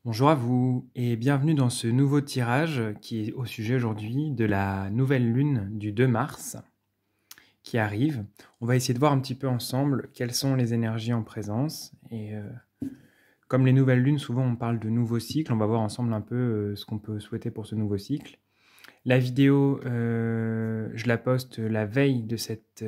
Bonjour à vous et bienvenue dans ce nouveau tirage qui est au sujet aujourd'hui de la nouvelle lune du 2 mars qui arrive. On va essayer de voir un petit peu ensemble quelles sont les énergies en présence et comme les nouvelles lunes, souvent on parle de nouveaux cycles, on va voir ensemble un peu ce qu'on peut souhaiter pour ce nouveau cycle. La vidéo, je la poste la veille de cette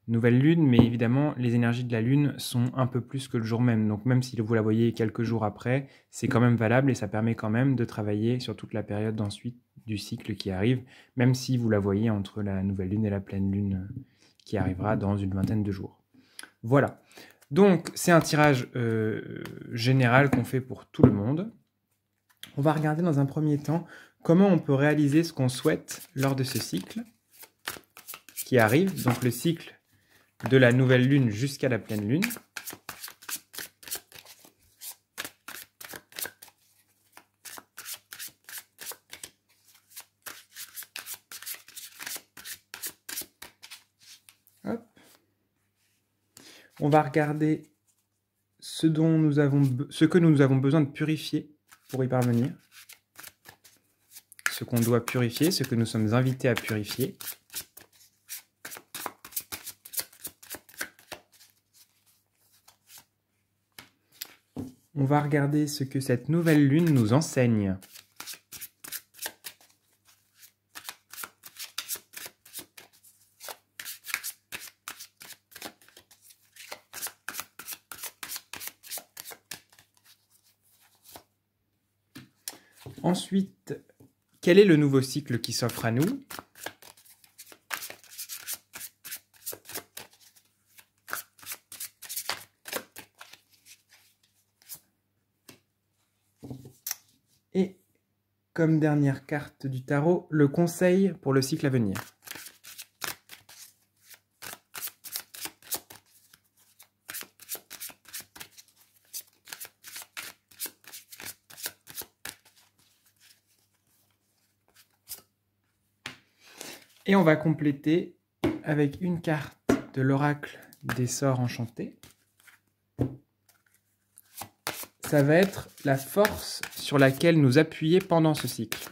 nouvelle lune, mais évidemment, les énergies de la lune sont un peu plus que le jour même. Donc même si vous la voyez quelques jours après, c'est quand même valable et ça permet quand même de travailler sur toute la période d'ensuite du cycle qui arrive, même si vous la voyez entre la nouvelle lune et la pleine lune qui arrivera dans une vingtaine de jours. Voilà. Donc c'est un tirage général qu'on fait pour tout le monde. On va regarder dans un premier temps comment on peut réaliser ce qu'on souhaite lors de ce cycle qui arrive, donc le cycle de la nouvelle lune jusqu'à la pleine lune. Hop. On va regarder ce que nous avons besoin de purifier pour y parvenir, ce qu'on doit purifier, ce que nous sommes invités à purifier. On va regarder ce que cette nouvelle lune nous enseigne. Ensuite, quel est le nouveau cycle qui s'offre à nous ? Et comme dernière carte du tarot, le conseil pour le cycle à venir. Et on va compléter avec une carte de l'oracle des sorts enchantés. Ça va être la force sur laquelle nous appuyer pendant ce cycle.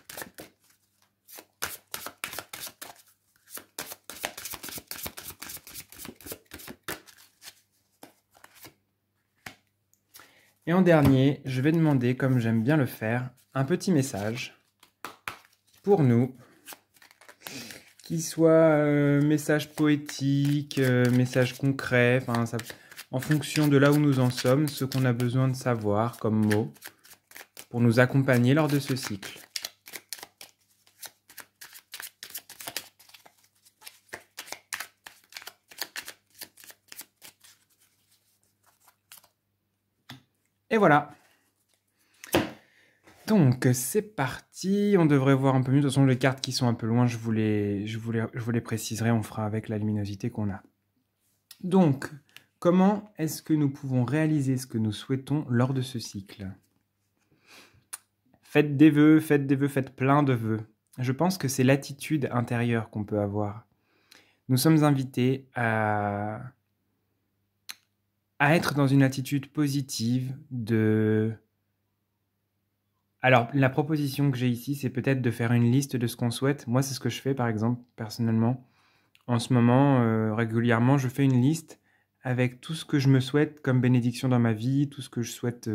Et en dernier, je vais demander, comme j'aime bien le faire, un petit message pour nous, qui soit message poétique, message concret, en fonction de là où nous en sommes, ce qu'on a besoin de savoir comme mots pour nous accompagner lors de ce cycle. Et voilà. Donc c'est parti, on devrait voir un peu mieux. De toute façon, les cartes qui sont un peu loin, je vous les préciserai, on fera avec la luminosité qu'on a. Donc, comment est-ce que nous pouvons réaliser ce que nous souhaitons lors de ce cycle ? Faites des vœux, faites plein de vœux. Je pense que c'est l'attitude intérieure qu'on peut avoir. Nous sommes invités à être dans une attitude positive de... Alors, la proposition que j'ai ici, c'est peut-être de faire une liste de ce qu'on souhaite. Moi, c'est ce que je fais, par exemple, personnellement. En ce moment, régulièrement, je fais une liste avec tout ce que je me souhaite comme bénédiction dans ma vie, tout ce que je souhaite,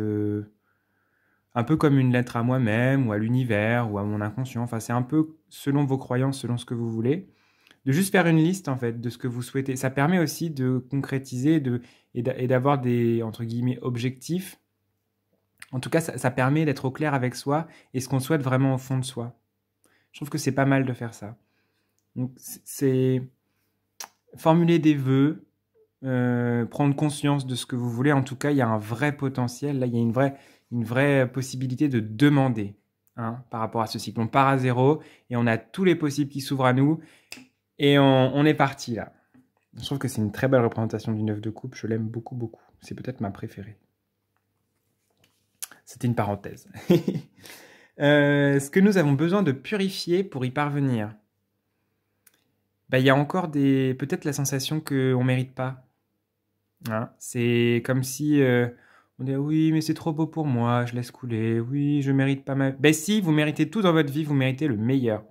un peu comme une lettre à moi-même, ou à l'univers, ou à mon inconscient. Enfin, c'est un peu selon vos croyances, selon ce que vous voulez. De juste faire une liste, en fait, de ce que vous souhaitez. Ça permet aussi de concrétiser et d'avoir des, entre guillemets, objectifs. En tout cas, ça permet d'être au clair avec soi et ce qu'on souhaite vraiment au fond de soi. Je trouve que c'est pas mal de faire ça. Donc, c'est formuler des vœux, prendre conscience de ce que vous voulez. En tout cas, il y a un vrai potentiel. Là, il y a une vraie possibilité de demander par rapport à ce cycle. On part à zéro et on a tous les possibles qui s'ouvrent à nous et on est parti là. Je trouve que c'est une très belle représentation du 9 de coupe. Je l'aime beaucoup, beaucoup. C'est peut-être ma préférée. C'était une parenthèse. Ce que nous avons besoin de purifier pour y parvenir. Il y a encore peut-être la sensation qu'on ne mérite pas. Hein, c'est comme si On dit oui, mais c'est trop beau pour moi, je laisse couler. Oui, je mérite pas ma. Ben si, vous méritez tout dans votre vie, vous méritez le meilleur.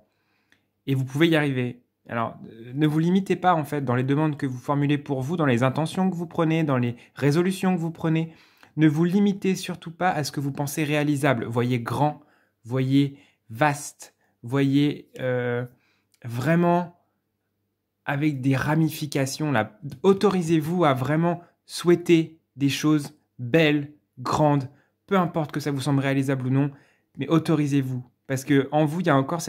Et vous pouvez y arriver. Alors, ne vous limitez pas en fait dans les demandes que vous formulez pour vous, dans les intentions que vous prenez, dans les résolutions que vous prenez. Ne vous limitez surtout pas à ce que vous pensez réalisable. Voyez grand, voyez vaste, voyez vraiment avec des ramifications là. Autorisez-vous à vraiment souhaiter des choses belles, grandes, peu importe que ça vous semble réalisable ou non, mais autorisez-vous. Parce que en vous, il y a encore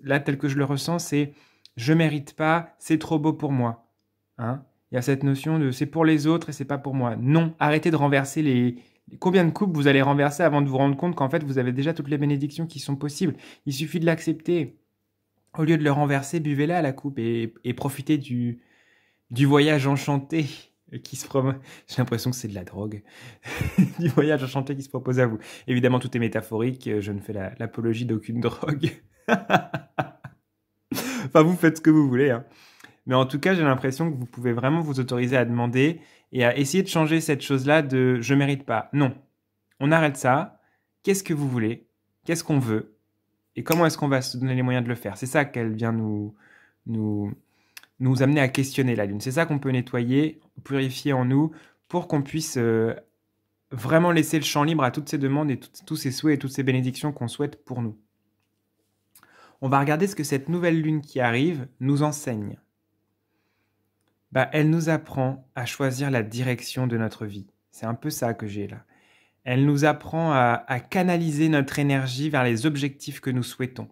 là, tel que je le ressens, c'est je mérite pas, c'est trop beau pour moi. Hein, il y a cette notion de c'est pour les autres et c'est pas pour moi. Non, arrêtez de renverser combien de coupes vous allez renverser avant de vous rendre compte qu'en fait vous avez déjà toutes les bénédictions qui sont possibles. Il suffit de l'accepter. Au lieu de le renverser, buvez-la à la coupe et profitez du voyage enchanté qui se propose. J'ai l'impression que c'est de la drogue. Du voyage enchanté qui se propose à vous. Évidemment, tout est métaphorique. Je ne fais l'apologie d'aucune drogue. Enfin, vous faites ce que vous voulez. Hein. Mais en tout cas, j'ai l'impression que vous pouvez vraiment vous autoriser à demander et à essayer de changer cette chose-là de je mérite pas. Non. On arrête ça. Qu'est-ce que vous voulez? Qu'est-ce qu'on veut? Et comment est-ce qu'on va se donner les moyens de le faire? C'est ça qu'elle vient nous amener à questionner la Lune. C'est ça qu'on peut nettoyer, purifier en nous pour qu'on puisse vraiment laisser le champ libre à toutes ces demandes et tous ces souhaits et toutes ces bénédictions qu'on souhaite pour nous. On va regarder ce que cette nouvelle Lune qui arrive nous enseigne. Elle nous apprend à choisir la direction de notre vie. C'est un peu ça que j'ai là. Elle nous apprend à canaliser notre énergie vers les objectifs que nous souhaitons.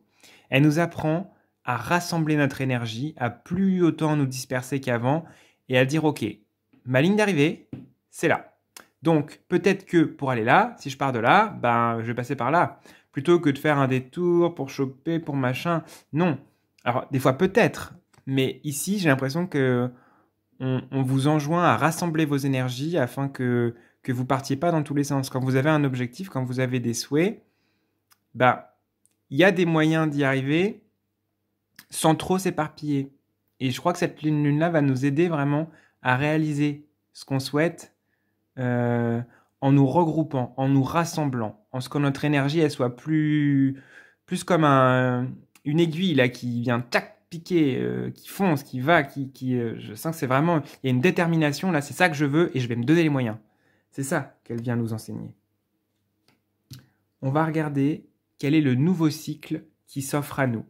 Elle nous apprend à rassembler notre énergie, à plus autant nous disperser qu'avant et à dire ok, ma ligne d'arrivée, c'est là. Donc peut-être que pour aller là, si je pars de là, je vais passer par là. Plutôt que de faire un détour pour choper, pour machin. Non. Alors des fois peut-être, mais ici j'ai l'impression que on vous enjoint à rassembler vos énergies afin que vous partiez pas dans tous les sens. Quand vous avez un objectif, quand vous avez des souhaits, il y a des moyens d'y arriver sans trop s'éparpiller. Et je crois que cette lune-là va nous aider vraiment à réaliser ce qu'on souhaite en nous regroupant, en nous rassemblant, en ce que notre énergie elle soit plus comme une aiguille là qui vient tac piquer, qui fonce, qui va, je sens que c'est vraiment, il y a une détermination là, c'est ça que je veux et je vais me donner les moyens. C'est ça qu'elle vient nous enseigner. On va regarder quel est le nouveau cycle qui s'offre à nous.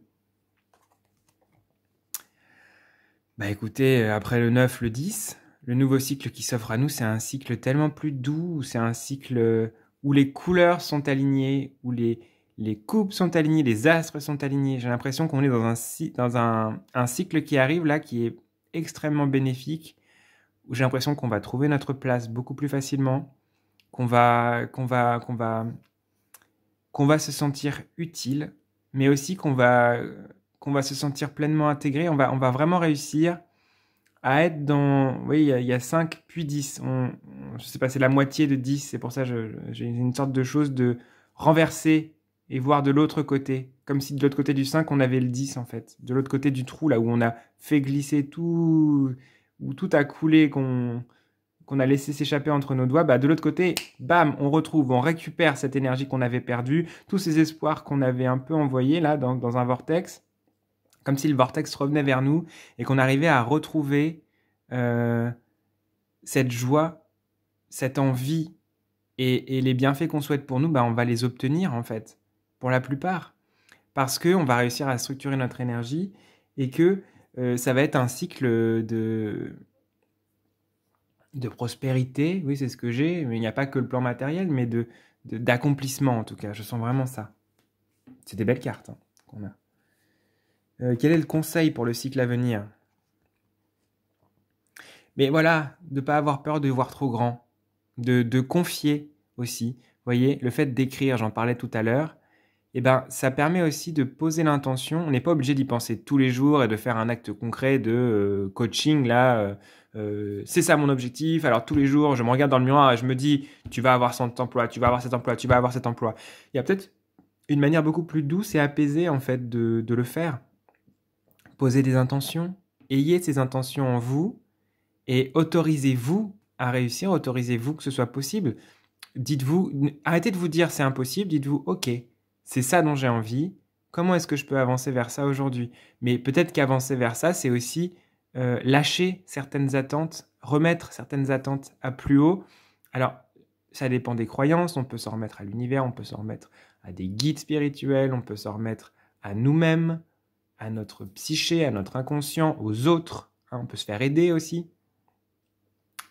Écoutez, après le 9, le 10, le nouveau cycle qui s'offre à nous, c'est un cycle tellement plus doux, c'est un cycle où les couleurs sont alignées, où les coupes sont alignées, les astres sont alignés. J'ai l'impression qu'on est dans un cycle qui arrive là, qui est extrêmement bénéfique, où j'ai l'impression qu'on va trouver notre place beaucoup plus facilement, qu'on va se sentir utile, mais aussi qu'on va se sentir pleinement intégré. On va vraiment réussir à être dans... Oui, il y a 5 puis 10. Je sais pas, c'est la moitié de 10. C'est pour ça que j'ai une sorte de chose de renverser et voir de l'autre côté. Comme si de l'autre côté du 5, on avait le 10 en fait. De l'autre côté du trou, là où on a fait glisser tout, où tout a coulé, qu'on a laissé s'échapper entre nos doigts, de l'autre côté, bam, on retrouve, on récupère cette énergie qu'on avait perdue, tous ces espoirs qu'on avait un peu envoyés là dans un vortex, comme si le vortex revenait vers nous et qu'on arrivait à retrouver cette joie, cette envie et les bienfaits qu'on souhaite pour nous, on va les obtenir en fait, pour la plupart, parce qu'on va réussir à structurer notre énergie et que ça va être un cycle de prospérité, oui c'est ce que j'ai, mais il n'y a pas que le plan matériel, mais d'accomplissement en tout cas, je sens vraiment ça. C'est des belles cartes qu'on a. Quel est le conseil pour le cycle à venir? Mais voilà, de ne pas avoir peur de voir trop grand, de confier aussi. Vous voyez, le fait d'écrire, j'en parlais tout à l'heure, ça permet aussi de poser l'intention. On n'est pas obligé d'y penser tous les jours et de faire un acte concret de coaching. Là, c'est ça mon objectif. Alors tous les jours, je me regarde dans le miroir et je me dis, tu vas avoir cet emploi, tu vas avoir cet emploi, tu vas avoir cet emploi. Il y a peut-être une manière beaucoup plus douce et apaisée en fait de le faire. Posez des intentions, ayez ces intentions en vous et autorisez-vous à réussir, autorisez-vous que ce soit possible. Dites-vous, arrêtez de vous dire c'est impossible, dites-vous ok, c'est ça dont j'ai envie, comment est-ce que je peux avancer vers ça aujourd'hui? Mais peut-être qu'avancer vers ça, c'est aussi lâcher certaines attentes, remettre certaines attentes à plus haut. Alors, ça dépend des croyances, on peut s'en remettre à l'univers, on peut s'en remettre à des guides spirituels, on peut s'en remettre à nous-mêmes, à notre psyché, à notre inconscient, aux autres, hein, on peut se faire aider aussi.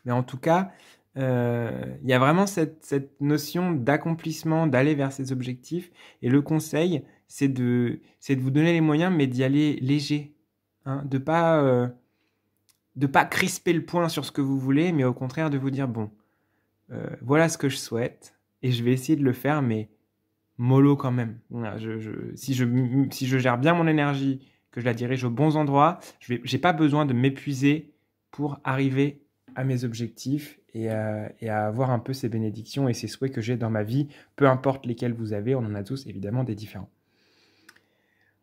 Mais en tout cas, il y a vraiment cette notion d'accomplissement, d'aller vers ses objectifs. Et le conseil, c'est de vous donner les moyens, mais d'y aller léger. Hein, de pas crisper le poing sur ce que vous voulez, mais au contraire de vous dire, bon, voilà ce que je souhaite, et je vais essayer de le faire, mais mollo quand même. Voilà, si je gère bien mon énergie, que je la dirige aux bons endroits, j'ai pas besoin de m'épuiser pour arriver à mes objectifs et à avoir un peu ces bénédictions et ces souhaits que j'ai dans ma vie, peu importe lesquels vous avez, on en a tous évidemment des différents.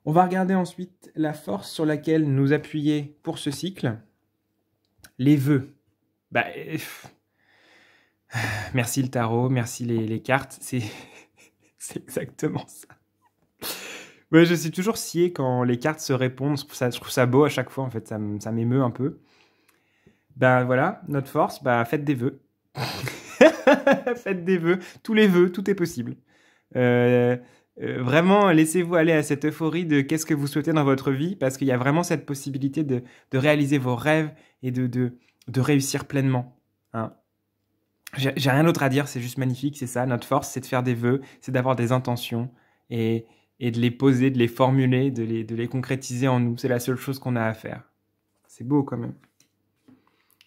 On va regarder ensuite la force sur laquelle nous appuyer pour ce cycle. Les vœux. Merci le tarot, merci les cartes, c'est exactement ça. Ouais, je suis toujours scié quand les cartes se répondent, je trouve ça beau à chaque fois, en fait, ça m'émeut un peu. Ben voilà, notre force, faites des vœux. Faites des vœux, tous les vœux, tout est possible. Vraiment, laissez-vous aller à cette euphorie de qu'est-ce que vous souhaitez dans votre vie, parce qu'il y a vraiment cette possibilité de réaliser vos rêves et de réussir pleinement. Hein. J'ai rien d'autre à dire, c'est juste magnifique, c'est ça. Notre force, c'est de faire des vœux, c'est d'avoir des intentions et de les poser, de les formuler, de les concrétiser en nous. C'est la seule chose qu'on a à faire. C'est beau quand même.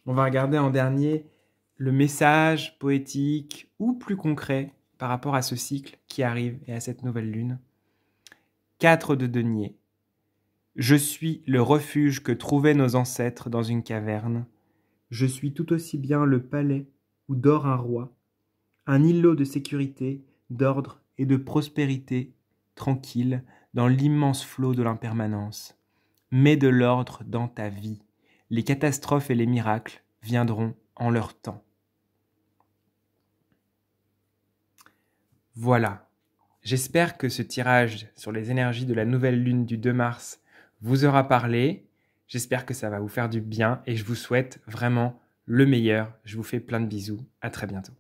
On va regarder en dernier le message poétique ou plus concret par rapport à ce cycle qui arrive et à cette nouvelle lune. 4 de denier. Je suis le refuge que trouvaient nos ancêtres dans une caverne. Je suis tout aussi bien le palais où dort un roi, un îlot de sécurité, d'ordre et de prospérité tranquille dans l'immense flot de l'impermanence. Mets de l'ordre dans ta vie. Les catastrophes et les miracles viendront en leur temps. Voilà. J'espère que ce tirage sur les énergies de la nouvelle lune du 2 mars vous aura parlé. J'espère que ça va vous faire du bien et je vous souhaite vraiment le meilleur. Je vous fais plein de bisous. À très bientôt.